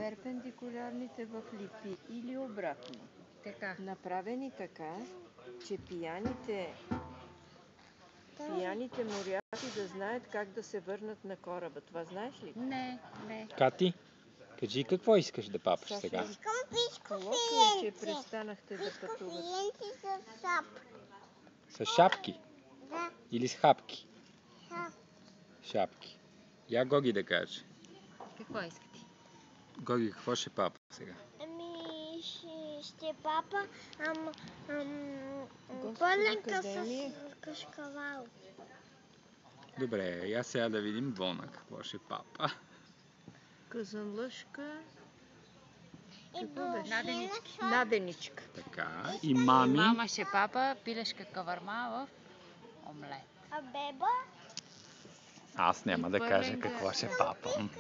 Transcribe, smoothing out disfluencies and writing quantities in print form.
перпендикулярните в липи или обратно. Така. Направени така, че пияните моряци да знаят как да се върнат на кораба. Това знаеш ли? Не. Кати, кажи какво искаш да папаш Сашо, сега? лошо е, че престанахте да пътувате. С шапки? Да. Или с хапки? Шапки. Я Гоги да каже. Какво искате? Гоги, какво ще папа сега? Ще папа пълен кашкавал. Добре, я сега да видим Вона какво ще папа. Казанлъшка. Какво беше? Наденички. Наденичка. Така, и мами. Мама ще папа пилешка каварма в омлет. А беба? Аз няма И да кажа първенка. какво ще папам.